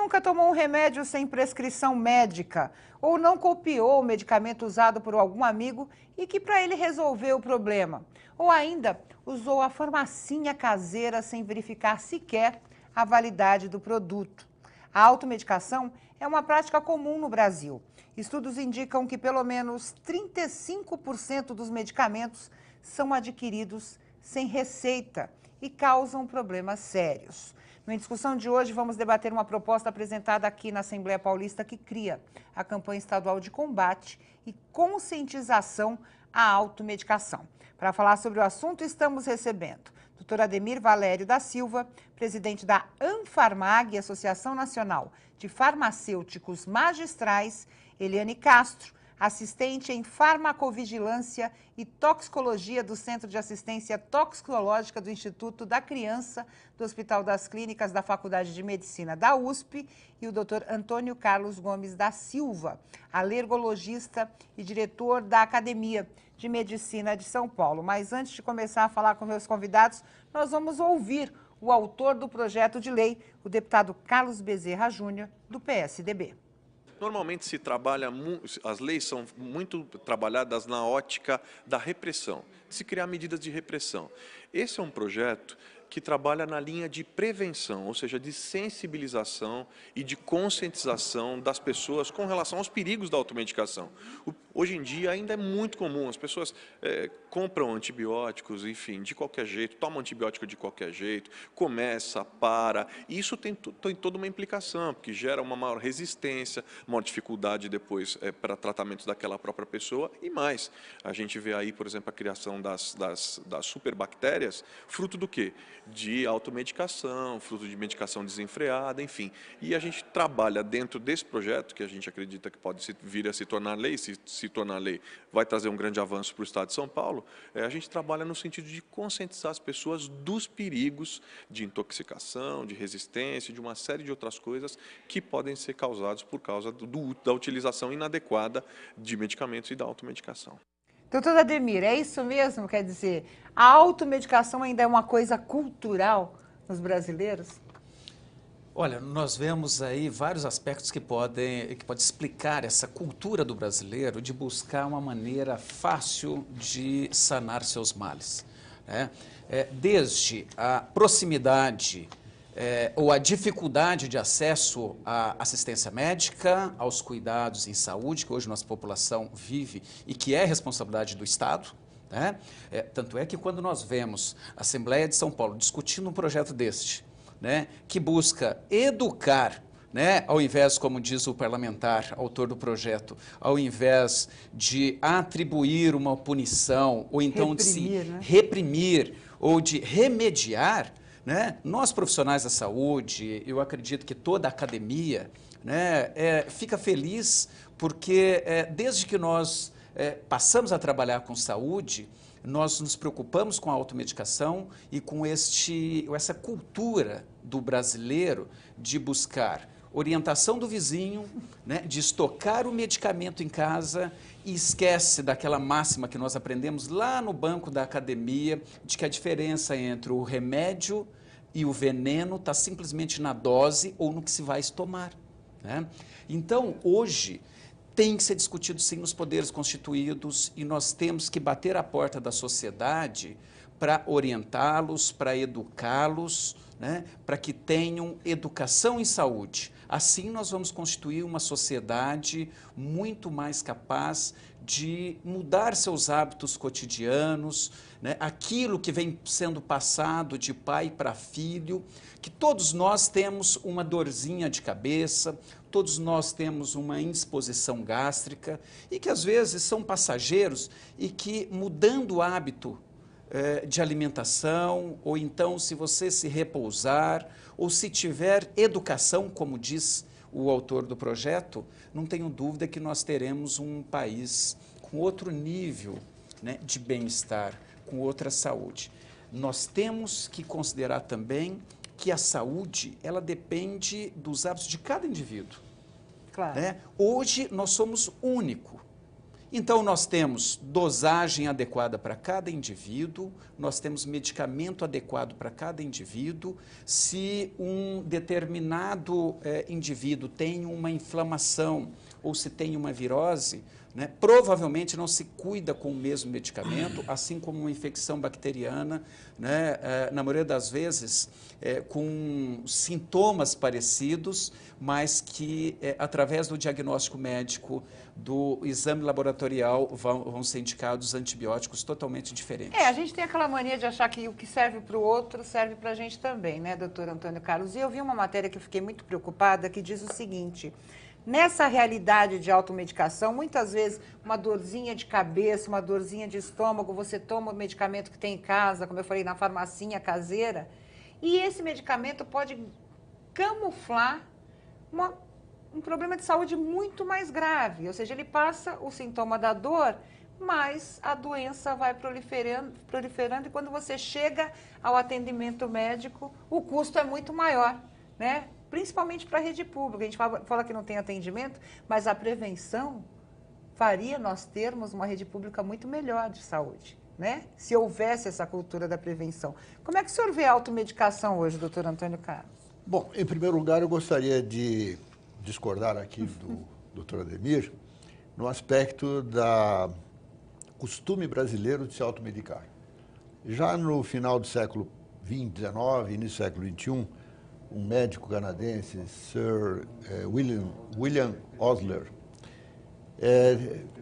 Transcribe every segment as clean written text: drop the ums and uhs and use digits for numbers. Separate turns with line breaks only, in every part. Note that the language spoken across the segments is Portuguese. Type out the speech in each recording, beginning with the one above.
nunca tomou um remédio sem prescrição médica ou não copiou o medicamento usado por algum amigo e que para ele resolveu o problema? Ou ainda usou a farmacinha caseira sem verificar sequer a validade do produto? A automedicação é uma prática comum no Brasil. Estudos indicam que pelo menos 35% dos medicamentos são adquiridos sem receita e causam problemas sérios. Na discussão de hoje, vamos debater uma proposta apresentada aqui na Assembleia Paulista que cria a campanha estadual de combate e conscientização à automedicação. Para falar sobre o assunto, estamos recebendo o Dr. Ademir Valério da Silva, presidente da Anfarmag, Associação Nacional de Farmacêuticos Magistrais, Eliane Castro, assistente em farmacovigilância e toxicologia do Centro de Assistência Toxicológica do Instituto da Criança, do Hospital das Clínicas da Faculdade de Medicina da USP, e o Dr. Antônio Carlos Gomes da Silva, alergologista e diretor da Academia de Medicina de São Paulo. Mas antes de começar a falar com meus convidados, nós vamos ouvir o autor do projeto de lei, o deputado Carlos Bezerra Júnior, do PSDB.
Normalmente se trabalha, as leis são muito trabalhadas na ótica da repressão, de se criar medidas de repressão. Esse é um projeto que trabalha na linha de prevenção, ou seja, de sensibilização e de conscientização das pessoas com relação aos perigos da automedicação. Hoje em dia ainda é muito comum, as pessoas compram antibióticos, enfim, de qualquer jeito, tomam antibiótico de qualquer jeito, começa, para, e isso tem toda uma implicação, porque gera uma maior resistência, maior dificuldade depois para tratamentos daquela própria pessoa e mais. A gente vê aí, por exemplo, a criação das superbactérias, fruto do quê? De automedicação, fruto de medicação desenfreada, enfim. E a gente trabalha dentro desse projeto, que a gente acredita que pode vir a se tornar lei, se tornar lei, vai trazer um grande avanço para o Estado de São Paulo, a gente trabalha no sentido de conscientizar as pessoas dos perigos de intoxicação, de resistência, de uma série de outras coisas que podem ser causados por causa da utilização inadequada de medicamentos e da automedicação.
Doutor Ademir, é isso mesmo? Quer dizer, a automedicação ainda é uma coisa cultural nos brasileiros?
Olha, nós vemos aí vários aspectos que podem explicar essa cultura do brasileiro de buscar uma maneira fácil de sanar seus males, né? Desde a proximidade ou a dificuldade de acesso à assistência médica, aos cuidados em saúde, que hoje nossa população vive e que é responsabilidade do Estado, né? Tanto é que quando nós vemos a Assembleia de São Paulo discutindo um projeto deste, né, que busca educar, né, ao invés, como diz o parlamentar, autor do projeto, ao invés de atribuir uma punição, ou então reprimir, de se reprimir ou de remediar, né, nós profissionais da saúde, eu acredito que toda a academia, né, fica feliz porque desde que nós passamos a trabalhar com saúde, nós nos preocupamos com a automedicação e com essa cultura do brasileiro de buscar orientação do vizinho, né, de estocar o medicamento em casa e esquece daquela máxima que nós aprendemos lá no banco da academia, de que a diferença entre o remédio e o veneno está simplesmente na dose ou no que se vai tomar, né? Então, hoje, tem que ser discutido sim nos poderes constituídos e nós temos que bater a porta da sociedade para orientá-los, para educá-los, né, para que tenham educação em saúde. Assim nós vamos constituir uma sociedade muito mais capaz de mudar seus hábitos cotidianos, né, aquilo que vem sendo passado de pai para filho, que todos nós temos uma dorzinha de cabeça, todos nós temos uma indisposição gástrica e que às vezes são passageiros e que mudando o hábito de alimentação, ou então se você se repousar, ou se tiver educação, como diz o autor do projeto, não tenho dúvida que nós teremos um país com outro nível, né, de bem-estar, com outra saúde. Nós temos que considerar também que a saúde, ela depende dos hábitos de cada indivíduo.
Claro.
Né? Hoje nós somos único Então, nós temos dosagem adequada para cada indivíduo, nós temos medicamento adequado para cada indivíduo. Se um determinado indivíduo tem uma inflamação ou se tem uma virose, né, provavelmente não se cuida com o mesmo medicamento, assim como uma infecção bacteriana, né, na maioria das vezes com sintomas parecidos, mas que através do diagnóstico médico, do exame laboratorial, vão ser indicados antibióticos totalmente diferentes.
A gente tem aquela mania de achar que o que serve para o outro serve para a gente também, né, doutor Antônio Carlos? E eu vi uma matéria que eu fiquei muito preocupada, que diz o seguinte: nessa realidade de automedicação, muitas vezes uma dorzinha de cabeça, uma dorzinha de estômago, você toma o medicamento que tem em casa, como eu falei, na farmacinha caseira, e esse medicamento pode camuflar um problema de saúde muito mais grave. Ou seja, ele passa o sintoma da dor, mas a doença vai proliferando e quando você chega ao atendimento médico, o custo é muito maior, né? Principalmente para a rede pública. A gente fala que não tem atendimento, mas a prevenção faria nós termos uma rede pública muito melhor de saúde, né? Se houvesse essa cultura da prevenção. Como é que o senhor vê a automedicação hoje, doutor Antônio Carlos?
Bom, em primeiro lugar, eu gostaria de discordar aqui do doutor Ademir no aspecto da costume brasileiro de se automedicar. Já no final do século XX, XIX, início do século XXI, um médico canadense, Sir William Osler,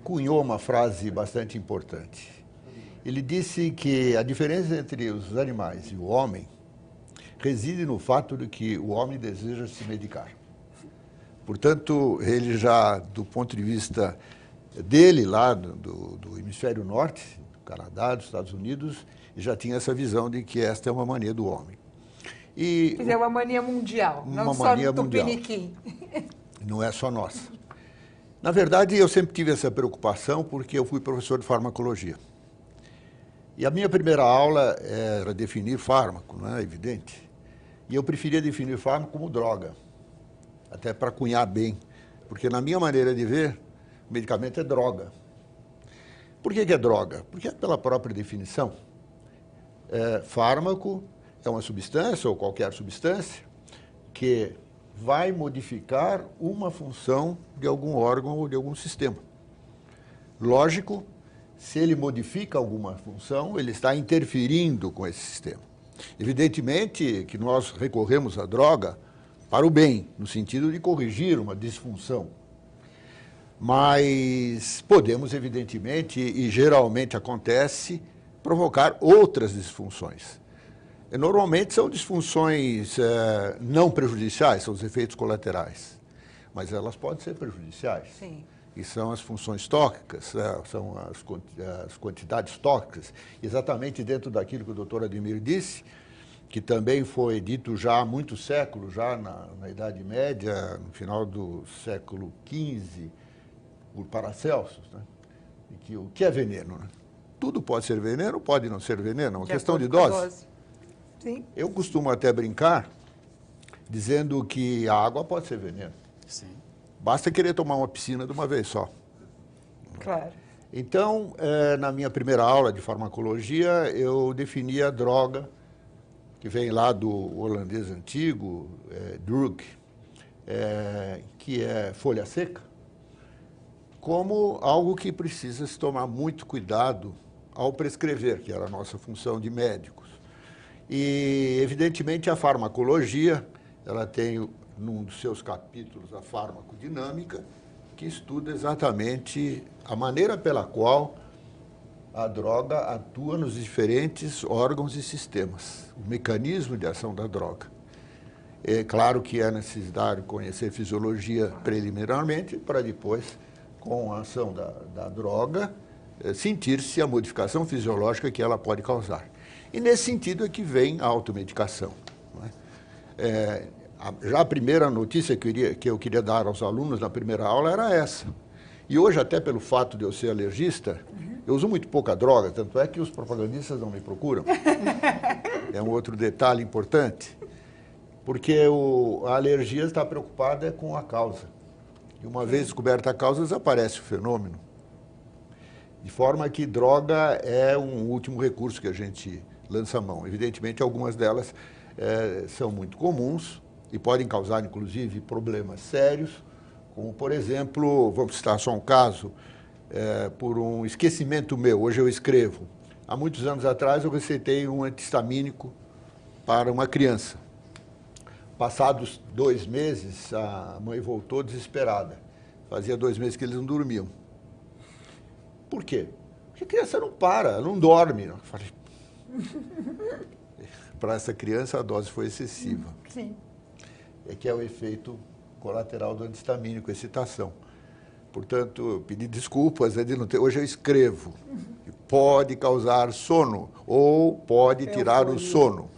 cunhou uma frase bastante importante. Ele disse que a diferença entre os animais e o homem reside no fato de que o homem deseja se medicar. Portanto, ele já, do ponto de vista dele, lá do hemisfério norte, do Canadá, dos Estados Unidos, já tinha essa visão de que esta é uma mania do homem.
Quer dizer, uma mania mundial, não só do Tupiniquim.
Não é só nossa. Na verdade, eu sempre tive essa preocupação porque eu fui professor de farmacologia. E a minha primeira aula era definir fármaco, não é evidente? E eu preferia definir fármaco como droga, até para cunhar bem. Porque na minha maneira de ver, o medicamento é droga. Por que é droga? Porque é pela própria definição. Fármaco é uma substância, ou qualquer substância, que vai modificar uma função de algum órgão ou de algum sistema. Lógico, se ele modifica alguma função, ele está interferindo com esse sistema. Evidentemente que nós recorremos à droga para o bem, no sentido de corrigir uma disfunção. Mas podemos, evidentemente, e geralmente acontece, provocar outras disfunções. Normalmente são disfunções não prejudiciais, são os efeitos colaterais, mas elas podem ser prejudiciais.
Sim.
E são as funções tóxicas, são as quantidades tóxicas, exatamente dentro daquilo que o doutor Ademir disse, que também foi dito já há muitos séculos, já na Idade Média, no final do século XV, por Paracelsus, né? E que o que é veneno? Né? Tudo pode ser veneno, pode não ser veneno, é uma questão de dose.
Sim.
Eu costumo até brincar dizendo que a água pode ser veneno.
Sim.
Basta querer tomar uma piscina de uma vez só.
Claro.
Então, na minha primeira aula de farmacologia, eu defini a droga, que vem lá do holandês antigo, drug, que é folha seca, como algo que precisa se tomar muito cuidado ao prescrever, que era a nossa função de médicos. E, evidentemente, a farmacologia, ela tem, num dos seus capítulos, a farmacodinâmica, que estuda exatamente a maneira pela qual a droga atua nos diferentes órgãos e sistemas, o mecanismo de ação da droga. É claro que é necessário conhecer fisiologia preliminarmente, para depois, com a ação da droga, sentir-se a modificação fisiológica que ela pode causar. E nesse sentido é que vem a automedicação. Não é? Já a primeira notícia que eu queria dar aos alunos na primeira aula era essa. E hoje, até pelo fato de eu ser alergista, eu uso muito pouca droga, tanto é que os propagandistas não me procuram. É um outro detalhe importante, porque a alergia está preocupada com a causa. E uma vez descoberta a causa, desaparece o fenômeno. De forma que droga é um último recurso que a gente lança a mão. Evidentemente, algumas delas são muito comuns e podem causar, inclusive, problemas sérios, como, por exemplo, vamos citar só um caso, por um esquecimento meu. Hoje eu escrevo. Há muitos anos atrás, eu receitei um anti-histamínico para uma criança. Passados 2 meses, a mãe voltou desesperada. Fazia 2 meses que eles não dormiam. Por quê? Porque a criança não para, ela não dorme. Eu falei, para essa criança a dose foi excessiva.
Sim.
É que é o efeito colateral do anti-histamínico, excitação. Portanto, eu pedi desculpas de não ter. Hoje eu escrevo. Pode causar sono ou pode tirar o sono,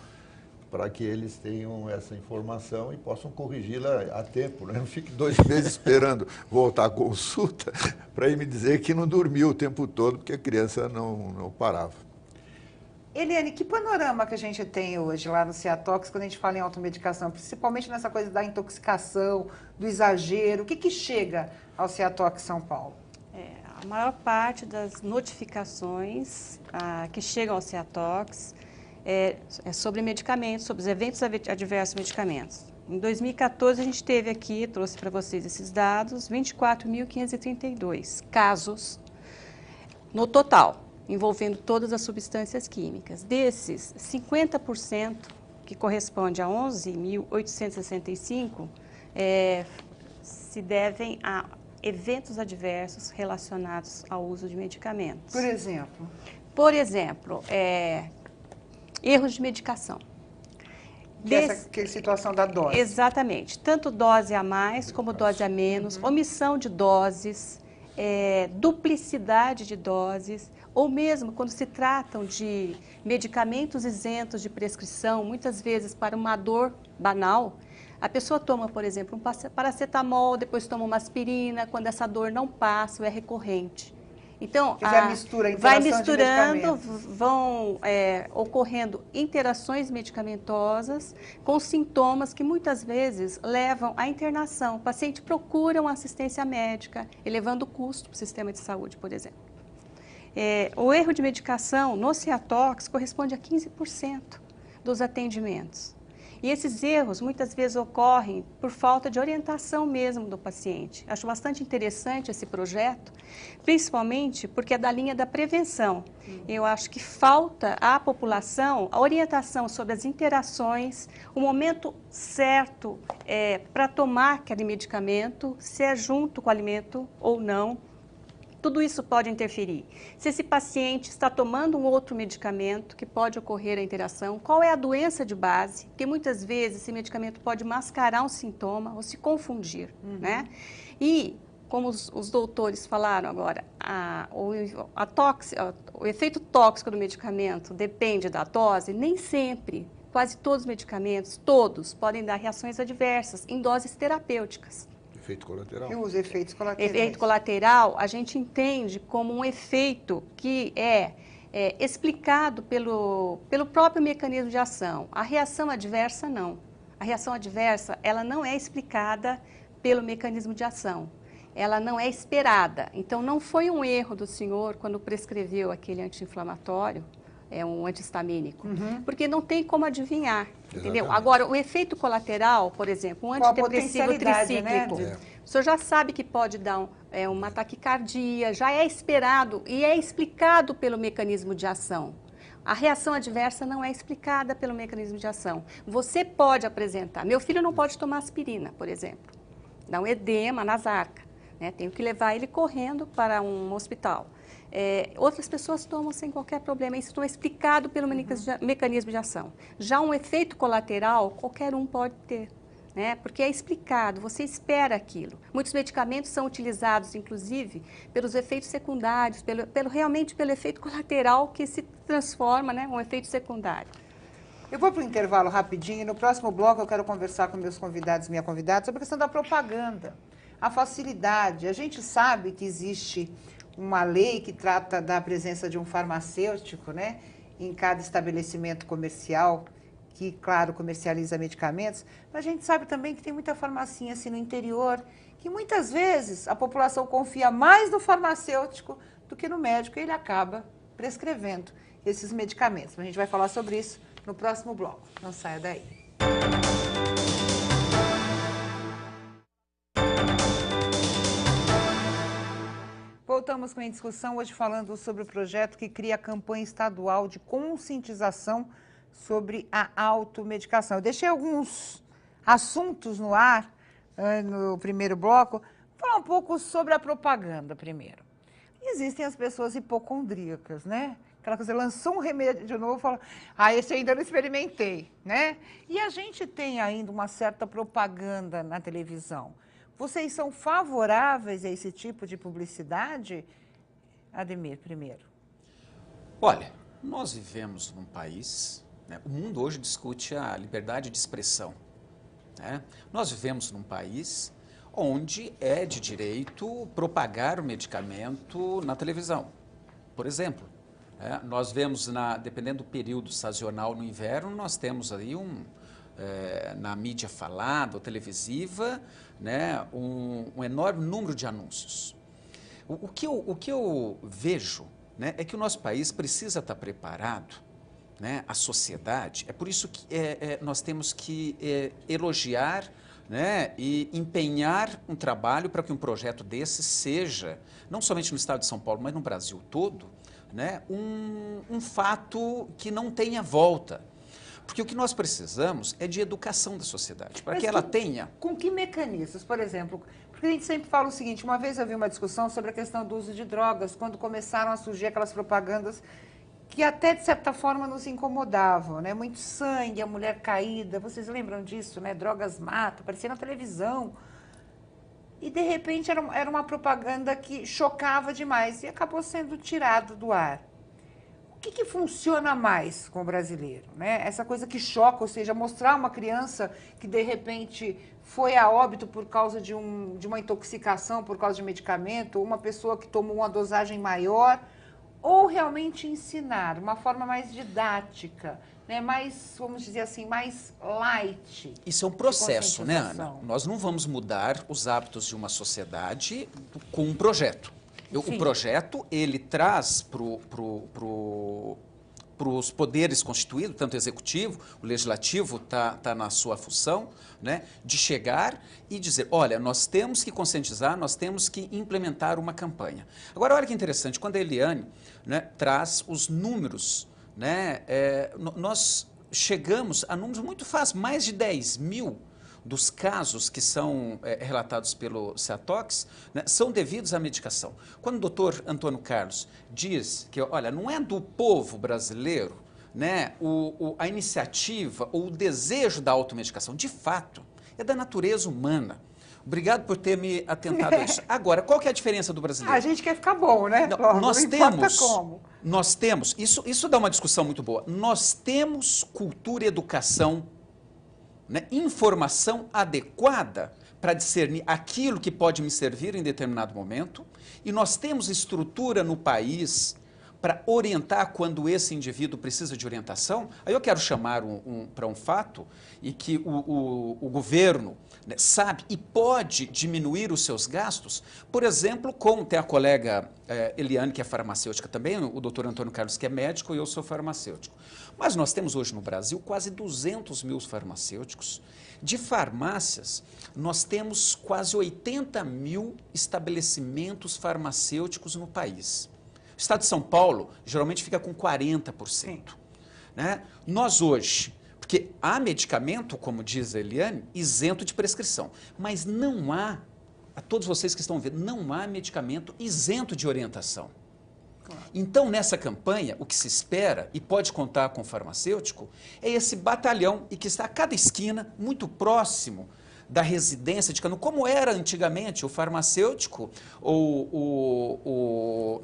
para que eles tenham essa informação e possam corrigi-la a tempo. Né? Não fique 2 meses esperando voltar à consulta para ir me dizer que não dormiu o tempo todo, porque a criança não parava.
Eliane, que panorama que a gente tem hoje lá no Ciatox quando a gente fala em automedicação, principalmente nessa coisa da intoxicação, do exagero? O que chega ao Ciatox São Paulo?
A maior parte das notificações que chegam ao Ciatox é sobre medicamentos, sobre os eventos adversos medicamentos. Em 2014, a gente teve aqui, trouxe para vocês esses dados, 24.532 casos no total, envolvendo todas as substâncias químicas. Desses, 50%, que corresponde a 11.865, se devem a eventos adversos relacionados ao uso de medicamentos.
Por exemplo?
Por exemplo, erros de medicação.
Essa situação da dose.
Exatamente. Tanto dose a mais como dose a menos, omissão de doses, duplicidade de doses, ou mesmo quando se tratam de medicamentos isentos de prescrição, muitas vezes para uma dor banal, a pessoa toma, por exemplo, um paracetamol, depois toma uma aspirina, quando essa dor não passa ou é recorrente. Então, vai misturando, vão ocorrendo interações medicamentosas com sintomas que muitas vezes levam à internação. O paciente procura uma assistência médica, elevando o custo para o sistema de saúde, por exemplo. O erro de medicação no Ciatox corresponde a 15% dos atendimentos. E esses erros muitas vezes ocorrem por falta de orientação mesmo do paciente. Acho bastante interessante esse projeto, principalmente porque é da linha da prevenção. Eu acho que falta à população a orientação sobre as interações, o momento certo para tomar aquele medicamento, se é junto com o alimento ou não. Tudo isso pode interferir. Se esse paciente está tomando um outro medicamento, que pode ocorrer a interação, qual é a doença de base, porque muitas vezes esse medicamento pode mascarar um sintoma ou se confundir, né? E, como os doutores falaram agora, o efeito tóxico do medicamento depende da dose, nem sempre, quase todos os medicamentos, todos, podem dar reações adversas em doses terapêuticas.
Efeito colateral.
E os efeitos colaterais?
Efeito colateral, a gente entende como um efeito que é explicado pelo próprio mecanismo de ação. A reação adversa, não. A reação adversa, ela não é explicada pelo mecanismo de ação. Ela não é esperada. Então, não foi um erro do senhor quando prescreveu aquele anti-inflamatório, um antihistamínico, porque não tem como adivinhar, entendeu? Agora, o efeito colateral, por exemplo, um antidepressivo tricíclico,
né?
O senhor já sabe que pode dar uma taquicardia, já é esperado e é explicado pelo mecanismo de ação. A reação adversa não é explicada pelo mecanismo de ação. Você pode apresentar. Meu filho não pode tomar aspirina, por exemplo. Dá um edema nas arcas, né? Tenho que levar ele correndo para um hospital. Outras pessoas tomam sem qualquer problema. Isso não é explicado pelo mecanismo de ação. Já um efeito colateral, qualquer um pode ter, né? Porque é explicado, você espera aquilo. Muitos medicamentos são utilizados, inclusive, pelos efeitos secundários, realmente pelo efeito colateral que se transforma, né, um efeito secundário.
Eu vou para o intervalo rapidinho e no próximo bloco eu quero conversar com meus convidados e minha convidada sobre a questão da propaganda, a facilidade. A gente sabe que existe uma lei que trata da presença de um farmacêutico, né, em cada estabelecimento comercial, que, claro, comercializa medicamentos, mas a gente sabe também que tem muita farmacinha assim no interior, que muitas vezes a população confia mais no farmacêutico do que no médico, e ele acaba prescrevendo esses medicamentos. A gente vai falar sobre isso no próximo bloco. Não saia daí. Voltamos com a discussão, hoje falando sobre o projeto que cria a campanha estadual de conscientização sobre a automedicação. Eu deixei alguns assuntos no ar no primeiro bloco. Vou falar um pouco sobre a propaganda primeiro. Existem as pessoas hipocondríacas, né? Aquela coisa, lançou um remédio de novo, fala, esse eu ainda não experimentei, né? E a gente tem ainda uma certa propaganda na televisão. Vocês são favoráveis a esse tipo de publicidade? Ademir, primeiro.
Olha, nós vivemos num país, né, o mundo hoje discute a liberdade de expressão, né? Nós vivemos num país onde é de direito propagar o medicamento na televisão. Por exemplo, nós vemos, dependendo do período sazonal no inverno, nós temos aí na mídia falada ou televisiva, né, um enorme número de anúncios. O que eu vejo, né, é que o nosso país precisa estar preparado, né, a sociedade, é por isso que nós temos que elogiar, né, e empenhar um trabalho para que um projeto desse seja, não somente no estado de São Paulo, mas no Brasil todo, né, um fato que não tenha volta. Porque o que nós precisamos é de educação da sociedade, para que ela tenha...
Com que mecanismos, por exemplo? Porque a gente sempre fala o seguinte, uma vez eu vi uma discussão sobre a questão do uso de drogas, quando começaram a surgir aquelas propagandas que até, de certa forma, nos incomodavam, né? Muito sangue, a mulher caída, vocês lembram disso, né? Drogas matam, aparecia na televisão. E, de repente, era uma propaganda que chocava demais e acabou sendo tirado do ar. O que funciona mais com o brasileiro, né? Essa coisa que choca, ou seja, mostrar uma criança que, de repente, foi a óbito por causa de uma intoxicação, por causa de medicamento, ou uma pessoa que tomou uma dosagem maior, ou realmente ensinar, uma forma mais didática, né? Mais, vamos dizer assim, mais light.
Isso é um processo, né, Ana? Nós não vamos mudar os hábitos de uma sociedade com um projeto. O projeto, ele traz para os poderes constituídos, tanto o executivo, o legislativo está na sua função, né, de chegar e dizer, olha, nós temos que conscientizar, nós temos que implementar uma campanha. Agora, olha que interessante, quando a Eliane, né, traz os números, né, nós chegamos a números muito fáceis, mais de 10 mil dos casos que são relatados pelo Ceatox, né, são devidos à medicação. Quando o doutor Antônio Carlos diz que, olha, não é do povo brasileiro, né, a iniciativa ou o desejo da automedicação, de fato, é da natureza humana. Obrigado por ter me atentado a isso. Agora, qual que é a diferença do brasileiro?
A gente quer ficar bom, né?
Nós temos, isso dá uma discussão muito boa, nós temos cultura e educação, né, informação adequada para discernir aquilo que pode me servir em determinado momento, e nós temos estrutura no país para orientar quando esse indivíduo precisa de orientação. Aí eu quero chamar para um fato e que o governo, né, sabe e pode diminuir os seus gastos, por exemplo, como tem a colega Eliane, que é farmacêutica também, o doutor Antônio Carlos, que é médico, e eu sou farmacêutico. Mas nós temos hoje no Brasil quase 200 mil farmacêuticos. De farmácias, nós temos quase 80 mil estabelecimentos farmacêuticos no país. O estado de São Paulo geralmente fica com 40%. Né? Nós hoje, porque há medicamento, como diz a Eliane, isento de prescrição, mas não há, a todos vocês que estão vendo, não há medicamento isento de orientação. Então, nessa campanha, o que se espera, e pode contar com o farmacêutico, é esse batalhão, e que está a cada esquina, muito próximo da residência de cada um, como era antigamente o farmacêutico, o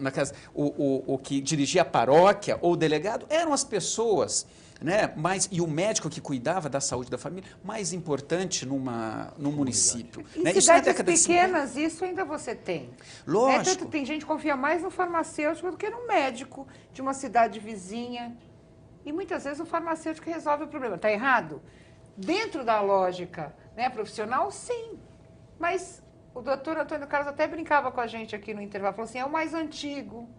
que dirigia a paróquia, ou o delegado, eram as pessoas, né, e o médico que cuidava da saúde da família, mais importante num município.
Em
né?
cidades pequenas, isso ainda você tem.
Lógico.
Tanto tem gente que confia mais no farmacêutico do que no médico de uma cidade vizinha. E muitas vezes o farmacêutico resolve o problema. Está errado? Dentro da lógica, né, profissional, sim. Mas o doutor Antônio Carlos até brincava com a gente aqui no intervalo, falou assim, é o mais antigo.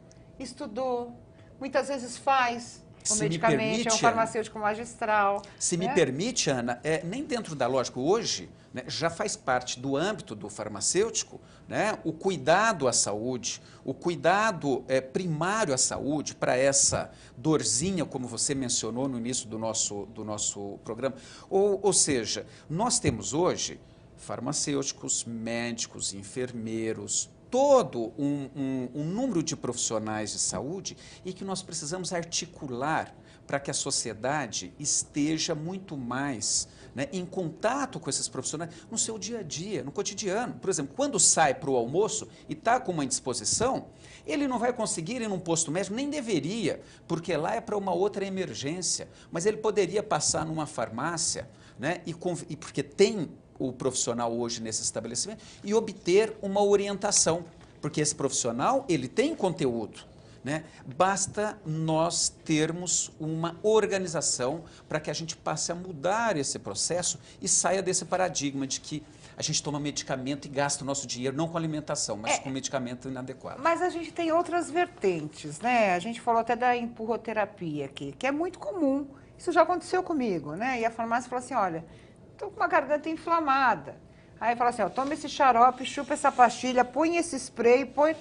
estudou, muitas vezes faz o
Se me
medicamento,
permite,
é um farmacêutico magistral.
Se me
né?
permite, Ana, nem dentro da lógica hoje, né, já faz parte do âmbito do farmacêutico, né, o cuidado à saúde, o cuidado primário à saúde para essa dorzinha, como você mencionou no início do nosso programa. Ou seja, nós temos hoje farmacêuticos, médicos, enfermeiros, todo um número de profissionais de saúde e que nós precisamos articular para que a sociedade esteja muito mais, né, em contato com esses profissionais no seu dia a dia, no cotidiano. Por exemplo, quando sai para o almoço e está com uma indisposição, ele não vai conseguir ir num posto médico, nem deveria, porque lá é para uma outra emergência, mas ele poderia passar numa farmácia, né, e porque tem o profissional hoje nesse estabelecimento e obter uma orientação, porque esse profissional ele tem conteúdo, né? Basta nós termos uma organização para que a gente passe a mudar esse processo e saia desse paradigma de que a gente toma medicamento e gasta o nosso dinheiro não com alimentação, mas com medicamento inadequado.
Mas a gente tem outras vertentes, né? A gente falou até da empurroterapia aqui, que é muito comum. Isso já aconteceu comigo, né? E a farmácia falou assim, olha, estou com uma garganta inflamada. Aí fala assim, ó, toma esse xarope, chupa essa pastilha, põe esse spray, põe...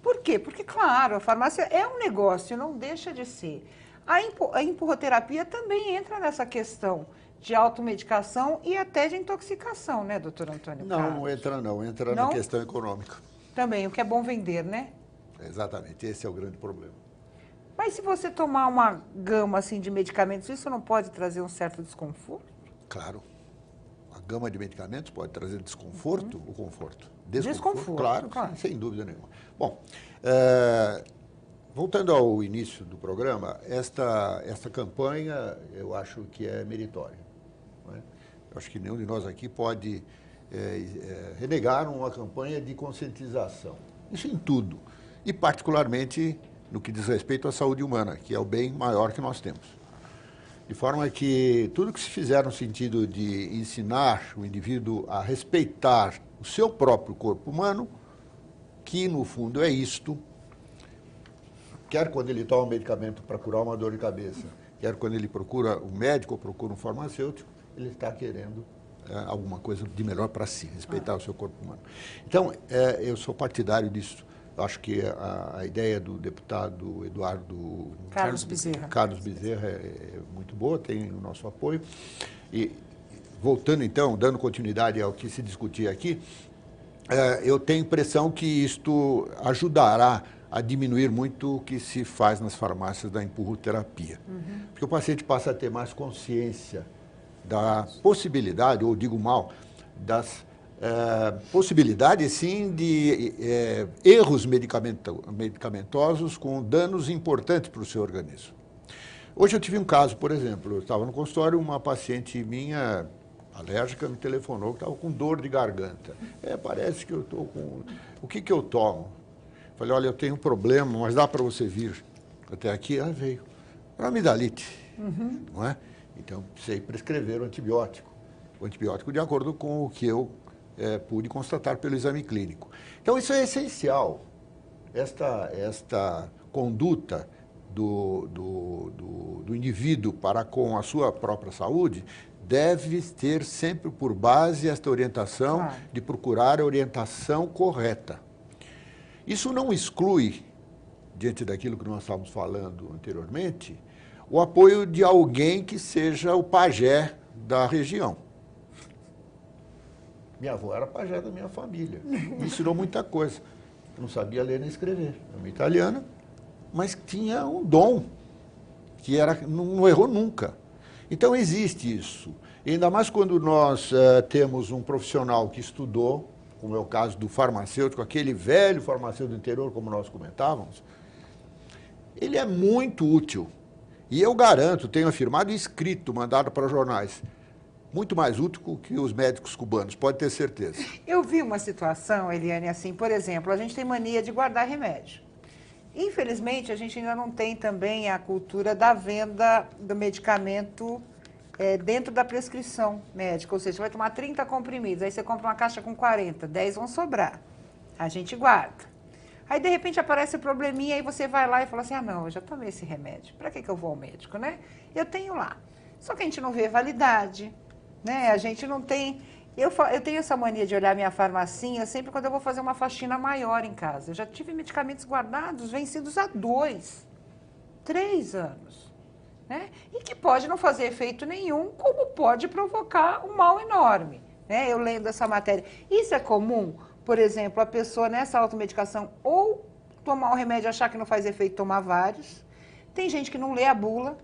Por quê? Porque, claro, a farmácia é um negócio, não deixa de ser. A empurroterapia também entra nessa questão de automedicação e até de intoxicação, né, doutor Antônio
Não,
Carlos?
não entra não, entra
Não?
na questão econômica.
Também, o que é bom vender, né?
Exatamente, esse é o grande problema.
Mas se você tomar uma gama assim de medicamentos, isso não pode trazer um certo desconforto?
Claro, a gama de medicamentos pode trazer desconforto ou conforto?
Desconforto,
claro,
claro.
sem dúvida nenhuma. Bom, voltando ao início do programa, esta campanha eu acho que é meritória. Não é? Eu acho que nenhum de nós aqui pode renegar uma campanha de conscientização. Isso em tudo, e particularmente no que diz respeito à saúde humana, que é o bem maior que nós temos. De forma que tudo que se fizer no sentido de ensinar o indivíduo a respeitar o seu próprio corpo humano, que no fundo é isto, quer quando ele toma um medicamento para curar uma dor de cabeça, quer quando ele procura um médico ou procura um farmacêutico, ele está querendo alguma coisa de melhor para si, respeitar o seu corpo humano. Então, eu sou partidário disso. Acho que a ideia do deputado Eduardo
Carlos Bezerra.
Carlos Bezerra é muito boa, tem o nosso apoio. E, voltando então, dando continuidade ao que se discutia aqui, eu tenho a impressão que isto ajudará a diminuir muito o que se faz nas farmácias da empurroterapia. Porque o paciente passa a ter mais consciência da possibilidade, ou digo mal, das possibilidade, sim, de erros medicamentosos com danos importantes para o seu organismo. Hoje eu tive um caso, por exemplo, eu estava no consultório, uma paciente minha, alérgica, me telefonou que estava com dor de garganta. Parece que eu estou com... O que eu tomo? Falei, olha, eu tenho um problema, mas dá para você vir até aqui? Ela veio. Era amidalite, não é? Então, precisei prescrever o antibiótico. O antibiótico de acordo com o que eu pude constatar pelo exame clínico. Então, isso é essencial. Esta conduta do indivíduo para com a sua própria saúde deve ter sempre por base esta orientação de procurar a orientação correta. Isso não exclui, diante daquilo que nós estávamos falando anteriormente, o apoio de alguém que seja o pajé da região. Minha avó era pajé da minha família, me ensinou muita coisa. Eu não sabia ler nem escrever, era uma italiana, mas tinha um dom, que não errou nunca. Então existe isso, e ainda mais quando nós temos um profissional que estudou, como é o caso do farmacêutico, aquele velho farmacêutico do interior, como nós comentávamos, ele é muito útil. E eu garanto, tenho afirmado e escrito, mandado para jornais, muito mais útil que os médicos cubanos, pode ter certeza.
Eu vi uma situação, Eliane, assim, por exemplo, a gente tem mania de guardar remédio. Infelizmente, a gente ainda não tem também a cultura da venda do medicamento dentro da prescrição médica. Ou seja, você vai tomar 30 comprimidos, aí você compra uma caixa com 40, 10 vão sobrar. A gente guarda. Aí, de repente, aparece o probleminha, aí você vai lá e fala assim, ah, não, eu já tomei esse remédio, para que eu vou ao médico, né? Eu tenho lá. Só que a gente não vê validade, né? A gente não tem... Eu tenho essa mania de olhar minha farmacinha sempre quando eu vou fazer uma faxina maior em casa. Eu já tive medicamentos guardados, vencidos há 2, 3 anos, né? E que pode não fazer efeito nenhum, como pode provocar um mal enorme, né? Eu lendo essa matéria. Isso é comum? Por exemplo, a pessoa nessa automedicação ou tomar o remédio e achar que não faz efeito, tomar vários. Tem gente que não lê a bula,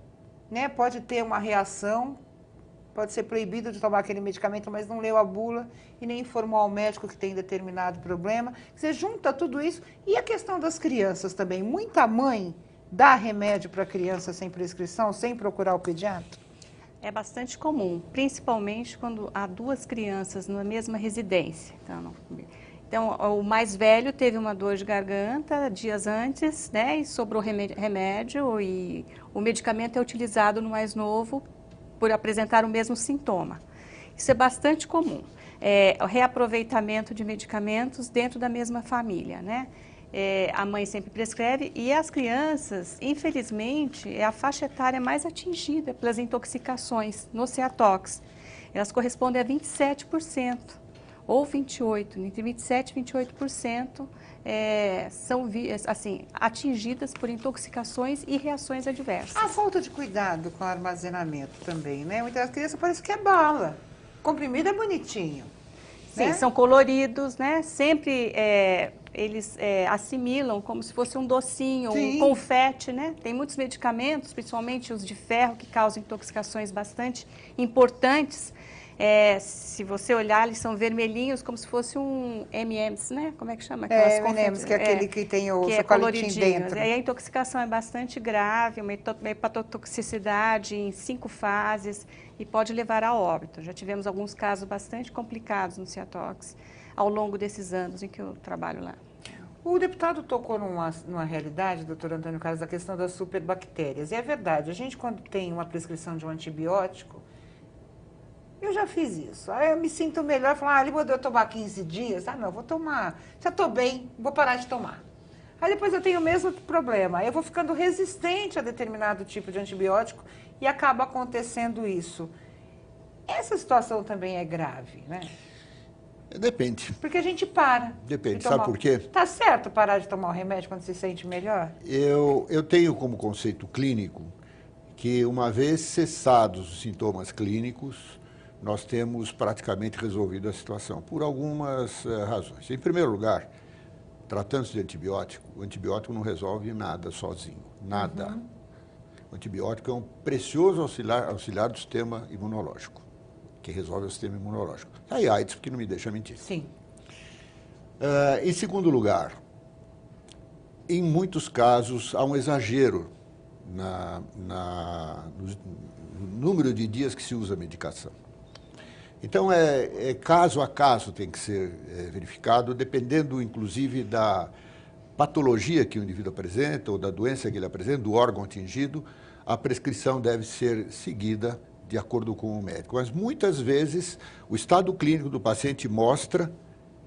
né? Pode ter uma reação, pode ser proibido de tomar aquele medicamento, mas não leu a bula e nem informou ao médico que tem determinado problema. Você junta tudo isso. E a questão das crianças também. Muita mãe dá remédio para criança sem prescrição, sem procurar o pediatra?
É bastante comum, principalmente quando há 2 crianças na mesma residência. Então, o mais velho teve uma dor de garganta dias antes, né, e sobrou remédio, e o medicamento é utilizado no mais novo por apresentar o mesmo sintoma. Isso é bastante comum. O reaproveitamento de medicamentos dentro da mesma família, né? A mãe sempre prescreve e as crianças, infelizmente, é a faixa etária mais atingida pelas intoxicações no Ceatox. Elas correspondem a 27%. Ou 28%, entre 27% e 28% são assim, atingidas por intoxicações e reações adversas.
A falta de cuidado com o armazenamento também, né? Muitas crianças parece que é bala. Comprimido é bonitinho.
Sim,
né?
São coloridos, né? Sempre eles assimilam como se fosse um docinho,
Sim.
um confete, né? Tem muitos medicamentos, principalmente os de ferro, que causam intoxicações bastante importantes. Se você olhar, eles são vermelhinhos, como se fosse um M&M's, né? Como é que chama?
M&M's, que é aquele que tem o chocolatinho dentro.
E a intoxicação é bastante grave, uma hepatotoxicidade em 5 fases e pode levar a óbito. Já tivemos alguns casos bastante complicados no Ceatox ao longo desses anos em que eu trabalho lá.
O deputado tocou numa realidade, doutor Antônio Carlos, da questão das superbactérias. E é verdade, a gente quando tem uma prescrição de um antibiótico, eu já fiz isso. Aí eu me sinto melhor, falo, ele mandou eu tomar 15 dias. Ah, não, vou tomar. Já estou bem, vou parar de tomar. Aí depois eu tenho o mesmo problema. Aí eu vou ficando resistente a determinado tipo de antibiótico e acaba acontecendo isso. Essa situação também é grave, né?
Depende.
Porque a gente para.
Depende. Sabe por quê?
Tá certo parar de tomar o remédio quando se sente melhor?
Eu tenho como conceito clínico que uma vez cessados os sintomas clínicos, nós temos praticamente resolvido a situação, por algumas razões. Em primeiro lugar, tratando-se de antibiótico, o antibiótico não resolve nada sozinho, nada. Uhum. O antibiótico é um precioso auxiliar do sistema imunológico, que resolve o sistema imunológico. Aí AIDS, porque não me deixa mentir.
Sim.
Em segundo lugar, em muitos casos há um exagero no número de dias que se usa a medicação. Então, caso a caso tem que ser verificado, dependendo, inclusive, da patologia que o indivíduo apresenta ou da doença que ele apresenta, do órgão atingido, a prescrição deve ser seguida de acordo com o médico. Mas, muitas vezes, o estado clínico do paciente mostra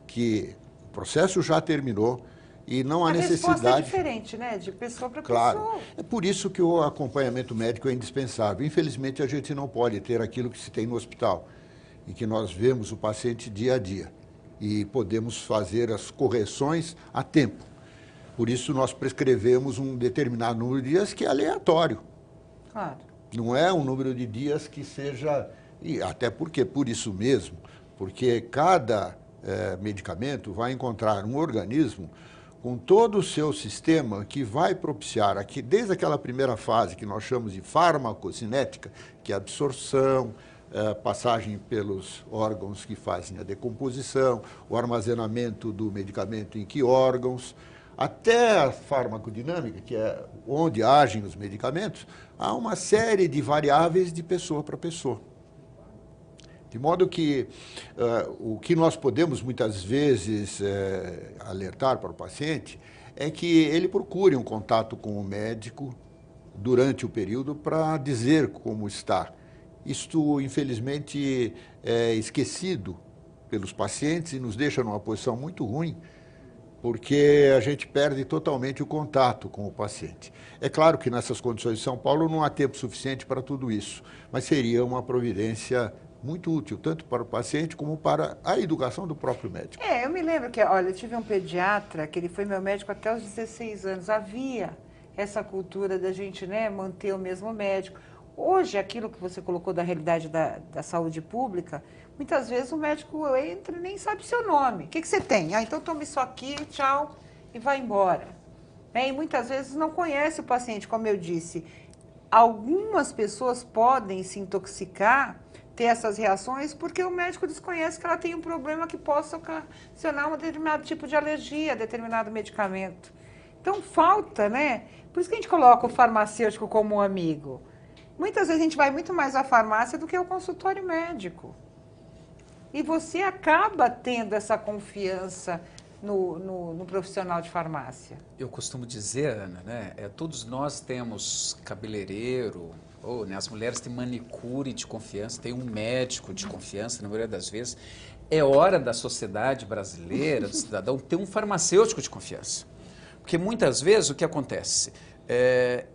que o processo já terminou e não há necessidade... A resposta é
diferente, né? De pessoa para
claro.
pessoa.
É por isso que o acompanhamento médico é indispensável. Infelizmente, a gente não pode ter aquilo que se tem no hospital, em que nós vemos o paciente dia a dia e podemos fazer as correções a tempo. Por isso, nós prescrevemos um determinado número de dias que é aleatório.
Claro.
Não é um número de dias que seja... E até porque, por isso mesmo, porque cada medicamento vai encontrar um organismo com todo o seu sistema que vai propiciar, aqui, desde aquela primeira fase que nós chamamos de farmacocinética, que é a absorção, passagem pelos órgãos que fazem a decomposição, o armazenamento do medicamento em que órgãos, até a farmacodinâmica, que é onde agem os medicamentos, há uma série de variáveis de pessoa para pessoa. De modo que o que nós podemos muitas vezes alertar para o paciente é que ele procure um contato com o médico durante o período para dizer como está. Isto, infelizmente, é esquecido pelos pacientes e nos deixa numa posição muito ruim, porque a gente perde totalmente o contato com o paciente. É claro que nessas condições de São Paulo não há tempo suficiente para tudo isso, mas seria uma providência muito útil, tanto para o paciente como para a educação do próprio médico.
Eu me lembro que, olha, eu tive um pediatra, que ele foi meu médico até os 16 anos. Havia essa cultura da gente, né, manter o mesmo médico. Hoje, aquilo que você colocou da realidade da saúde pública, muitas vezes o médico entra e nem sabe seu nome. O que você tem? Então toma isso aqui, tchau, e vai embora. E muitas vezes não conhece o paciente, como eu disse. Algumas pessoas podem se intoxicar, ter essas reações, porque o médico desconhece que ela tem um problema que possa ocasionar um determinado tipo de alergia a determinado medicamento. Então falta, né? Por isso que a gente coloca o farmacêutico como um amigo. Muitas vezes a gente vai muito mais à farmácia do que ao consultório médico. E você acaba tendo essa confiança no profissional de farmácia.
Eu costumo dizer, Ana, né, todos nós temos cabeleireiro, ou né, as mulheres têm manicure de confiança, tem um médico de confiança, na maioria das vezes. É hora da sociedade brasileira, do cidadão, ter um farmacêutico de confiança. Porque muitas vezes o que acontece?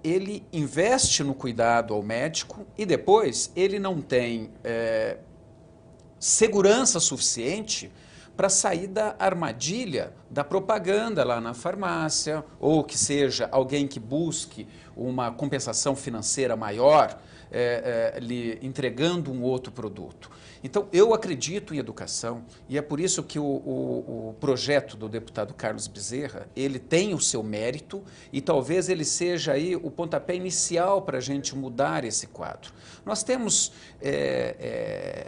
Ele investe no cuidado ao médico e depois ele não tem segurança suficiente para sair da armadilha da propaganda lá na farmácia, ou que seja alguém que busque uma compensação financeira maior, lhe entregando um outro produto. Então, eu acredito em educação, e é por isso que o projeto do deputado Carlos Bezerra, ele tem o seu mérito, e talvez ele seja aí o pontapé inicial para a gente mudar esse quadro. Nós temos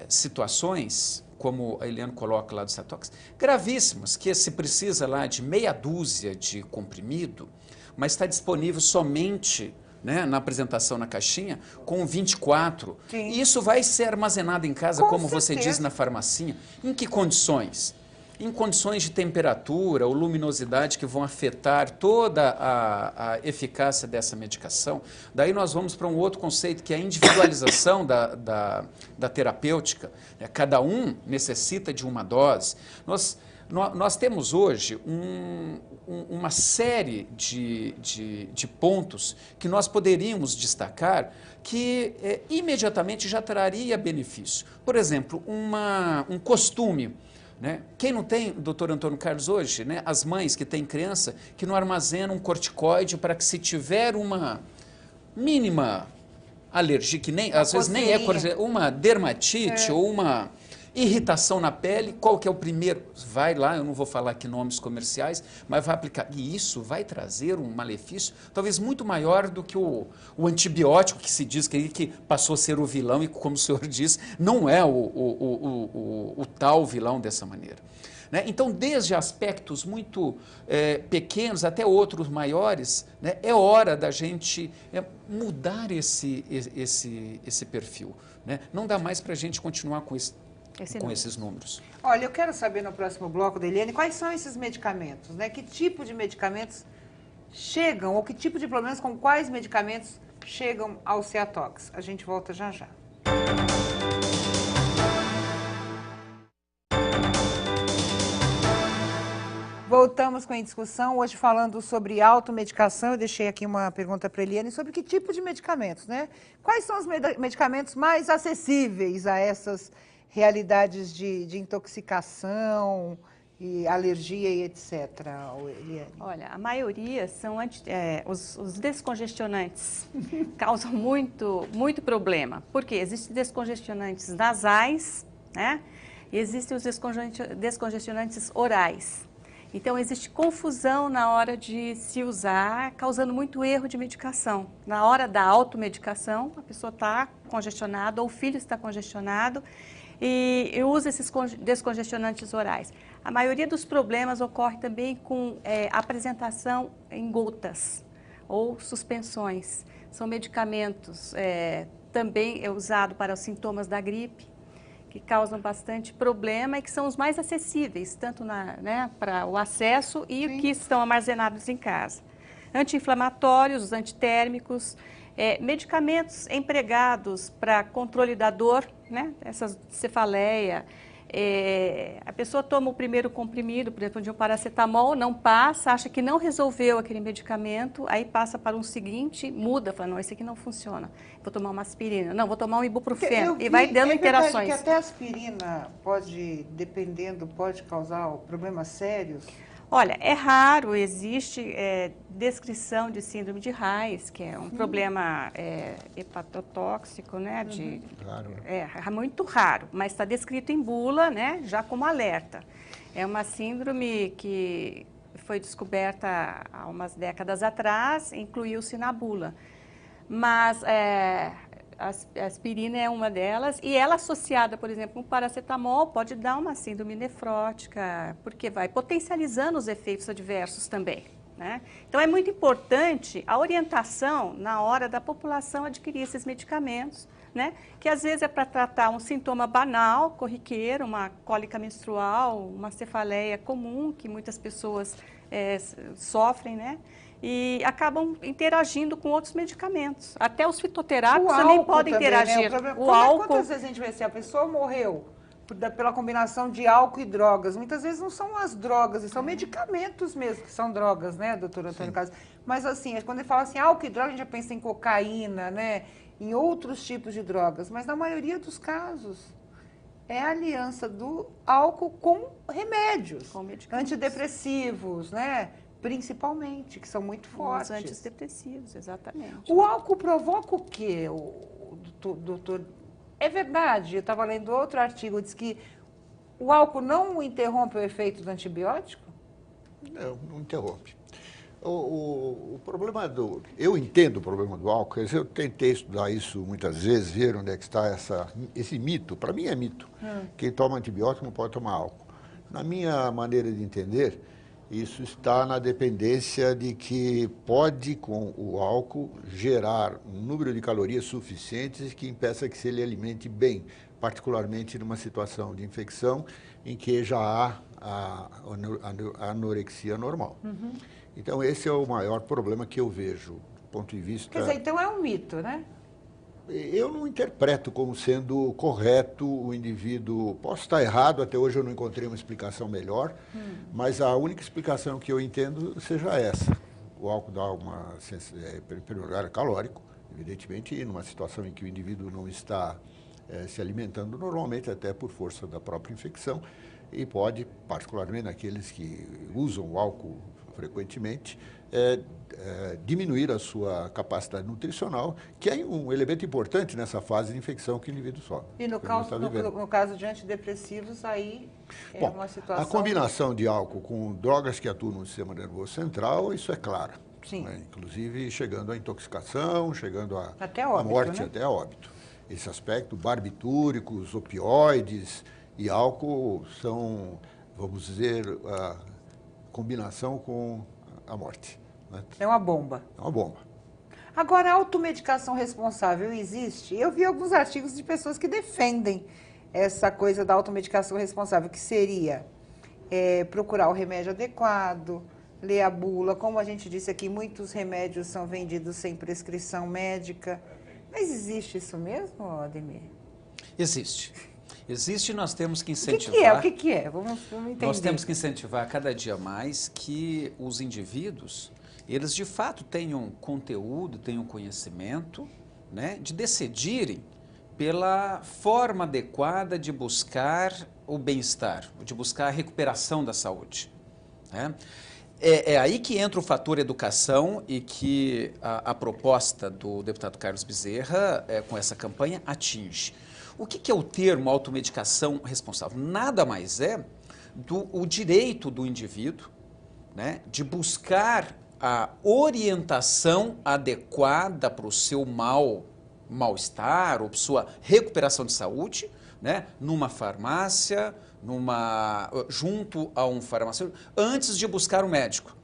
situações, como a Eliane coloca lá do Cetox, gravíssimas, que se precisa lá de meia dúzia de comprimido, mas está disponível somente, né, na apresentação na caixinha, com 24.
Sim.
E isso vai ser armazenado em casa,
Com
como
certeza.
você diz, na farmacinha. Em que condições? Em condições de temperatura ou luminosidade que vão afetar toda a eficácia dessa medicação. Daí nós vamos para um outro conceito, que é a individualização da terapêutica. Cada um necessita de uma dose. Nós temos hoje uma série de pontos que nós poderíamos destacar que imediatamente já traria benefício. Por exemplo, um costume. Né? Quem não tem, doutor Antônio Carlos, hoje, né? As mães que têm criança que não armazenam um corticoide para que, se tiver uma mínima alergia, que nem, às vezes nem uma dermatite ou uma irritação na pele, qual que é o primeiro? Vai lá, eu não vou falar aqui nomes comerciais, mas vai aplicar. E isso vai trazer um malefício talvez muito maior do que o antibiótico, que se diz que passou a ser o vilão, e como o senhor disse, não é o tal vilão dessa maneira. Né? Então, desde aspectos muito pequenos até outros maiores, né, é hora da gente mudar esse perfil. Né? Não dá mais para a gente continuar com esses números.
Olha, eu quero saber no próximo bloco da Eliane quais são esses medicamentos, né? Que tipo de medicamentos chegam, ou que tipo de problemas com quais medicamentos chegam ao Ceatox. A gente volta já já. Voltamos com a discussão, hoje falando sobre automedicação. Eu deixei aqui uma pergunta para a Eliane sobre que tipo de medicamentos, né? Quais são os medicamentos mais acessíveis a essas realidades de intoxicação e alergia e etc., Eliane?
Olha, a maioria são os descongestionantes. Causam muito problema. Por quê? Existem descongestionantes nasais, né? E existem os descongestionantes orais. Então, existe confusão na hora de se usar, causando muito erro de medicação. Na hora da automedicação, a pessoa está congestionada ou o filho está congestionado e usa esses descongestionantes orais. A maioria dos problemas ocorre também com apresentação em gotas ou suspensões. São medicamentos também usados para os sintomas da gripe, que causam bastante problema e que são os mais acessíveis, tanto para o acesso e que estão armazenados em casa. Anti-inflamatórios, antitérmicos, medicamentos empregados para controle da dor, né? Essa cefaleia, A pessoa toma o primeiro comprimido, por exemplo, de um paracetamol, não passa, acha que não resolveu aquele medicamento, aí passa para um seguinte, muda, fala, não, esse aqui não funciona, vou tomar uma aspirina, não, vou tomar um ibuprofeno, e vai dando interações.
Que até a aspirina pode, dependendo, pode causar problemas sérios?
Olha, é raro, existe descrição de síndrome de Reis, que é um problema hepatotóxico, né?
Claro.
É muito raro, mas está descrito em bula, né? Já como alerta. É uma síndrome que foi descoberta há umas décadas atrás, incluiu-se na bula. Mas a aspirina é uma delas, e ela associada, por exemplo, com paracetamol, pode dar uma síndrome nefrótica, porque vai potencializando os efeitos adversos também, né? Então, é muito importante a orientação na hora da população adquirir esses medicamentos, né? Que às vezes é para tratar um sintoma banal, corriqueiro, uma cólica menstrual, uma cefaleia comum, que muitas pessoas sofrem, né? E acabam interagindo com outros medicamentos. Até os fitoterápicos também podem interagir.
Né? O álcool... Quantas vezes a gente vê assim, a pessoa morreu pela combinação de álcool e drogas? Muitas vezes não são as drogas, são medicamentos mesmo que são drogas, né, doutor Antônio Carlos? Mas assim, quando ele fala assim, álcool e droga, a gente já pensa em cocaína, né, em outros tipos de drogas. Mas na maioria dos casos é a aliança do álcool com remédios, com antidepressivos, né? Principalmente, que são muito fortes.
Os antidepressivos, exatamente.
O álcool provoca o quê, doutor? É verdade, eu estava lendo outro artigo, diz que o álcool não interrompe o efeito do antibiótico?
Não interrompe. O problema eu entendo o problema do álcool, eu tentei estudar isso muitas vezes, ver onde é que está esse mito. Para mim é mito. Quem toma antibiótico não pode tomar álcool. Na minha maneira de entender, isso está na dependência de que pode, com o álcool, gerar um número de calorias suficientes que impeça que se ele alimente bem, particularmente numa situação de infecção em que já há a anorexia normal. Então, esse é o maior problema que eu vejo, do ponto de vista...
Quer dizer, então é um mito, né?
Eu não interpreto como sendo correto o indivíduo. Posso estar errado, até hoje eu não encontrei uma explicação melhor, mas a única explicação que eu entendo seja essa. O álcool dá em primeiro lugar, calórico, evidentemente, e numa situação em que o indivíduo não está se alimentando normalmente, até por força da própria infecção, e pode, particularmente naqueles que usam o álcool frequentemente, diminuir a sua capacidade nutricional, que é um elemento importante nessa fase de infecção que o indivíduo sofre.
E no caso de antidepressivos, aí é uma situação...
A combinação de álcool com drogas que atuam no sistema nervoso central, isso é claro.
Sim.
Né? Inclusive chegando à intoxicação, chegando
até óbito,
à morte,
né?
até a óbito. Esse aspecto, barbitúricos, opioides e álcool são, vamos dizer, a combinação com a morte. Né?
É uma bomba.
É uma bomba.
Agora, a automedicação responsável existe? Eu vi alguns artigos de pessoas que defendem essa coisa da automedicação responsável, que seria procurar o remédio adequado, ler a bula. Como a gente disse aqui, muitos remédios são vendidos sem prescrição médica. Mas existe isso mesmo, Ademir?
Existe. Existe e nós temos que incentivar...
O que é? Vamos entender.
Nós temos que incentivar cada dia mais que os indivíduos, eles de fato tenham conteúdo, tenham conhecimento, né, de decidirem pela forma adequada de buscar o bem-estar, de buscar a recuperação da saúde. Né? É aí que entra o fator educação e que a proposta do deputado Carlos Bezerra, com essa campanha, atinge. O que é o termo automedicação responsável? Nada mais é o direito do indivíduo, né, de buscar a orientação adequada para o seu mal-estar ou para sua recuperação de saúde, né, numa farmácia, junto a um farmacêutico, antes de buscar um médico.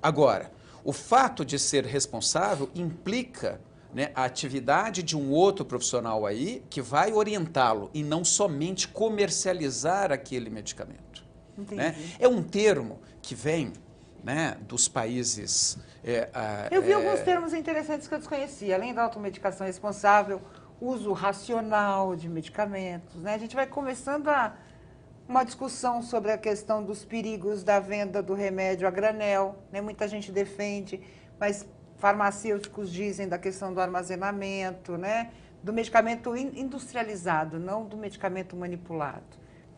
Agora, o fato de ser responsável implica, né, a atividade de um outro profissional aí que vai orientá-lo e não somente comercializar aquele medicamento. Né? É um termo que vem, né, dos países...
Eu vi alguns termos interessantes que eu desconhecia, além da automedicação responsável, uso racional de medicamentos. Né? A gente vai começando a uma discussão sobre a questão dos perigos da venda do remédio a granel, né? Muita gente defende, mas farmacêuticos dizem da questão do armazenamento, né? Do medicamento industrializado, não do medicamento manipulado,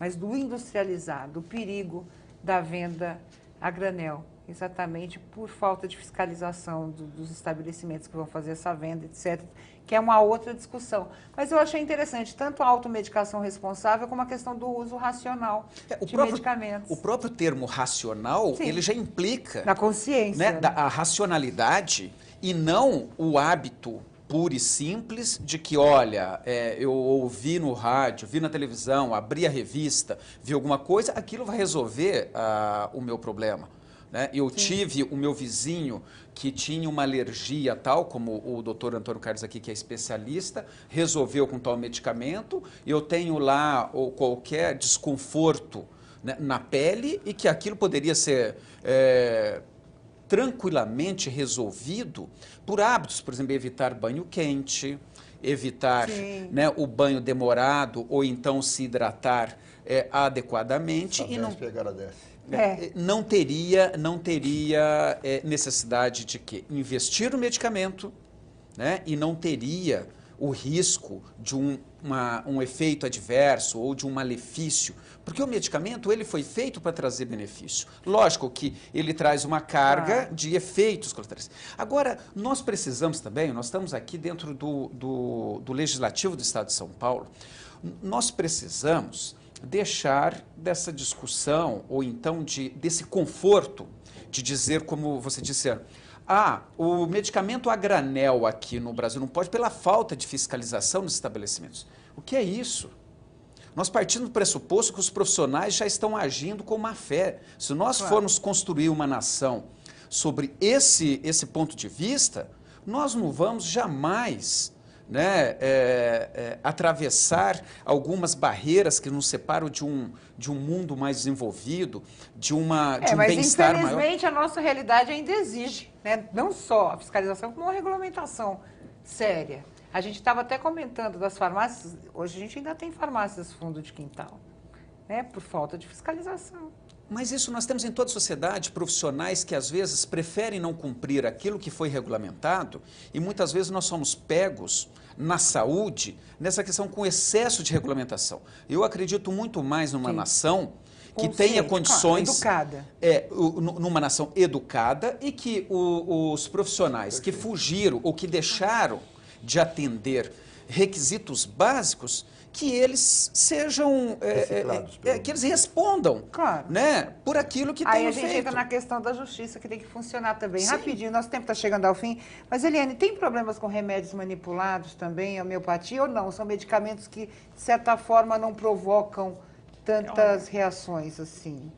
mas do industrializado, o perigo da venda a granel, exatamente por falta de fiscalização dos estabelecimentos que vão fazer essa venda, etc., que é uma outra discussão. Mas eu achei interessante tanto a automedicação responsável como a questão do uso racional de medicamentos.
O próprio termo racional,
Sim,
ele já implica...
na consciência.
Né,
Né?
a racionalidade e não o hábito puro e simples de que, olha, eu ouvi no rádio, vi na televisão, abri a revista, vi alguma coisa, aquilo vai resolver o meu problema. Né? Eu tive o meu vizinho que tinha uma alergia tal, como o doutor Antônio Carlos aqui, que é especialista, resolveu com tal medicamento, eu tenho lá qualquer desconforto, né, na pele e que aquilo poderia ser tranquilamente resolvido por hábitos, por exemplo, evitar banho quente, evitar, né, o banho demorado ou então se hidratar adequadamente.
E não pegar a dessa.
Não teria necessidade de quê? Investir no medicamento, né? E não teria o risco de um efeito adverso ou de um malefício, porque o medicamento ele foi feito para trazer benefício. Lógico que ele traz uma carga de efeitos colaterais. Agora, nós precisamos também, nós estamos aqui dentro do Legislativo do Estado de São Paulo, nós precisamos deixar dessa discussão, ou então desse conforto de dizer, como você disse, o medicamento a granel aqui no Brasil não pode pela falta de fiscalização nos estabelecimentos. O que é isso? Nós partimos do pressuposto que os profissionais já estão agindo com má fé. Se nós formos construir uma nação sobre esse ponto de vista, nós não vamos jamais... né, atravessar algumas barreiras que nos separam de um mundo mais desenvolvido, de um bem-estar maior.
Mas infelizmente a nossa realidade ainda exige, né, não só a fiscalização, como uma regulamentação séria. A gente estava até comentando das farmácias, hoje a gente ainda tem farmácias fundo de quintal, né, por falta de fiscalização.
Mas isso nós temos em toda a sociedade, profissionais que às vezes preferem não cumprir aquilo que foi regulamentado e muitas vezes nós somos pegos na saúde nessa questão com excesso de regulamentação. Eu acredito muito mais numa nação que tenha condições...
educada.
Numa nação educada e que os profissionais que fugiram ou que deixaram de atender requisitos básicos, que eles sejam, que eles respondam, né, por aquilo que tem feito.
Aí a gente entra na questão da justiça, que tem que funcionar também. Sim. Rapidinho, nosso tempo está chegando ao fim. Mas, Eliane, tem problemas com remédios manipulados também, homeopatia, ou não? São medicamentos que, de certa forma, não provocam tantas reações assim?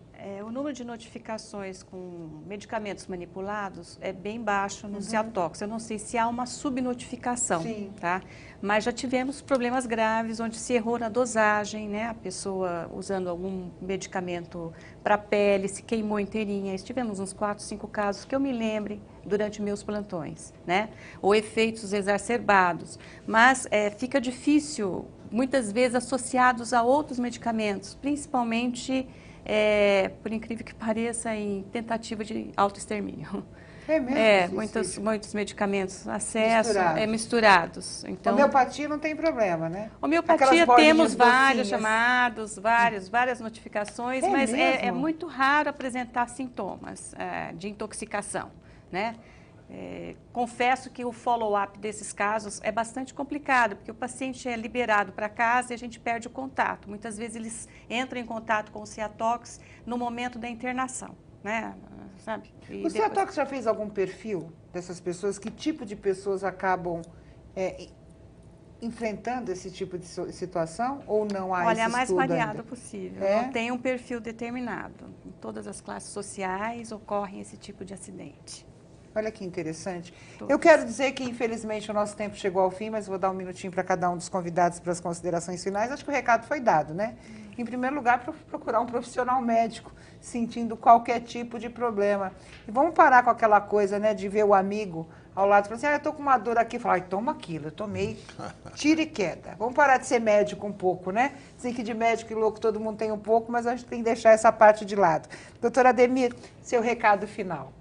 O número de notificações com medicamentos manipulados é bem baixo no Ciatox. Eu não sei se há uma subnotificação, tá? Mas já tivemos problemas graves onde se errou na dosagem, né? A pessoa usando algum medicamento para a pele, se queimou inteirinha. Tivemos uns 4, 5 casos que eu me lembre durante meus plantões, né? Ou efeitos exacerbados. Mas fica difícil, muitas vezes associados a outros medicamentos, principalmente... por incrível que pareça, em tentativa de autoextermínio.
É mesmo?
Muitos medicamentos, misturados. Então,
homeopatia não tem problema, né?
Homeopatia temos vários chamados, várias notificações, mas é muito raro apresentar sintomas de intoxicação, né? Confesso que o follow-up desses casos é bastante complicado, porque o paciente é liberado para casa e a gente perde o contato. Muitas vezes eles entram em contato com o Ciatox no momento da internação, né? Sabe?
O Ciatox já fez algum perfil dessas pessoas? Que tipo de pessoas acabam enfrentando esse tipo de situação ou não há esse estudo?
Olha, é mais variado
ainda?
possível. Não tem um perfil determinado. Em todas as classes sociais ocorre esse tipo de acidente.
Olha que interessante. Eu quero dizer que, infelizmente, o nosso tempo chegou ao fim, mas vou dar um minutinho para cada um dos convidados para as considerações finais. Acho que o recado foi dado, né? Em primeiro lugar, procurar um profissional médico, sentindo qualquer tipo de problema. E vamos parar com aquela coisa, né, de ver o amigo ao lado e fala assim, eu tô com uma dor aqui. Fala, toma aquilo, eu tomei, tira e queda. Vamos parar de ser médico um pouco, né? Dizem que de médico e louco todo mundo tem um pouco, mas a gente tem que deixar essa parte de lado. Doutor Ademir, seu recado final.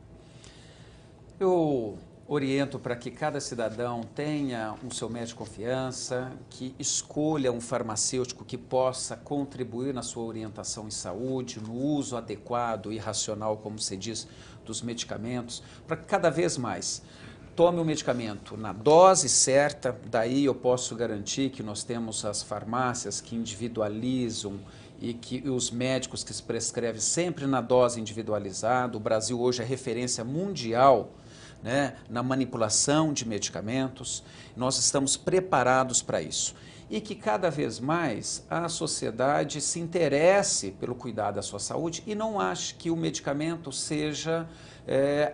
Eu oriento para que cada cidadão tenha um seu médico de confiança, que escolha um farmacêutico que possa contribuir na sua orientação em saúde, no uso adequado e racional, como se diz, dos medicamentos, para que cada vez mais tome o medicamento na dose certa. Daí eu posso garantir que nós temos as farmácias que individualizam e que os médicos que se prescrevem sempre na dose individualizada. O Brasil hoje é referência mundial, né, na manipulação de medicamentos. Nós estamos preparados para isso. E que cada vez mais a sociedade se interesse pelo cuidado da sua saúde e não ache que o medicamento seja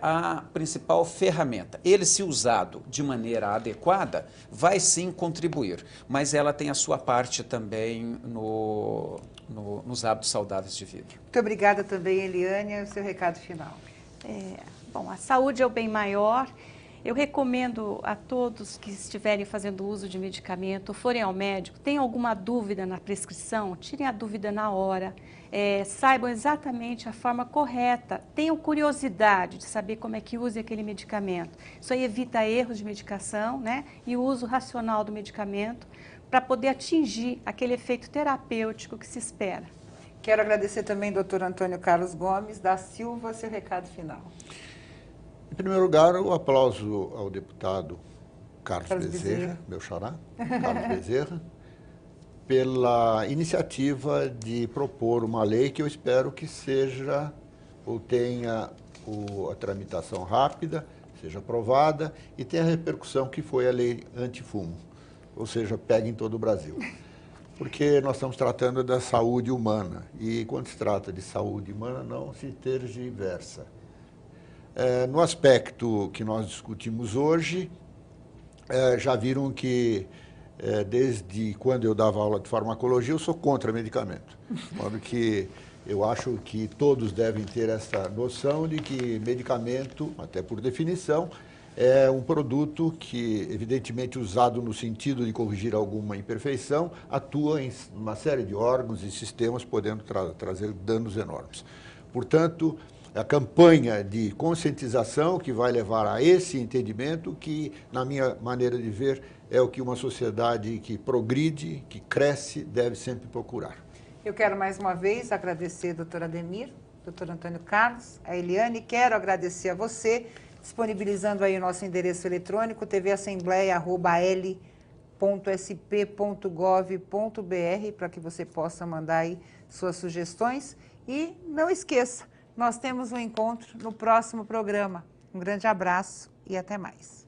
a principal ferramenta. Ele, se usado de maneira adequada, vai sim contribuir, mas ela tem a sua parte também nos hábitos saudáveis de vida.
Muito obrigada também, Eliane. O seu recado final.
Bom, a saúde é o bem maior. Eu recomendo a todos que estiverem fazendo uso de medicamento, forem ao médico, tenham alguma dúvida na prescrição, tirem a dúvida na hora, saibam exatamente a forma correta, tenham curiosidade de saber como é que use aquele medicamento. Isso aí evita erros de medicação, né? E o uso racional do medicamento para poder atingir aquele efeito terapêutico que se espera.
Quero agradecer também ao Dr. Antônio Carlos Gomes da Silva, seu recado final.
Em primeiro lugar, o aplauso ao deputado Carlos Bezerra, meu xará, Carlos Bezerra, pela iniciativa de propor uma lei que eu espero que seja ou tenha a tramitação rápida, seja aprovada e tenha a repercussão que foi a lei antifumo, ou seja, pegue em todo o Brasil. Porque nós estamos tratando da saúde humana e quando se trata de saúde humana não se tergiversa. No aspecto que nós discutimos hoje, já viram que desde quando eu dava aula de farmacologia eu sou contra medicamento. Porque eu acho que todos devem ter essa noção de que medicamento, até por definição, é um produto que, evidentemente usado no sentido de corrigir alguma imperfeição, atua em uma série de órgãos e sistemas, podendo trazer danos enormes. Portanto, a campanha de conscientização que vai levar a esse entendimento que, na minha maneira de ver, é o que uma sociedade que progride, que cresce, deve sempre procurar.
Eu quero mais uma vez agradecer ao Dr. Ademir, Dr. Antônio Carlos, a Eliane, quero agradecer a você, disponibilizando aí o nosso endereço eletrônico, tvassembleia@l.sp.gov.br, para que você possa mandar aí suas sugestões. E não esqueça, nós temos um encontro no próximo programa. Um grande abraço e até mais.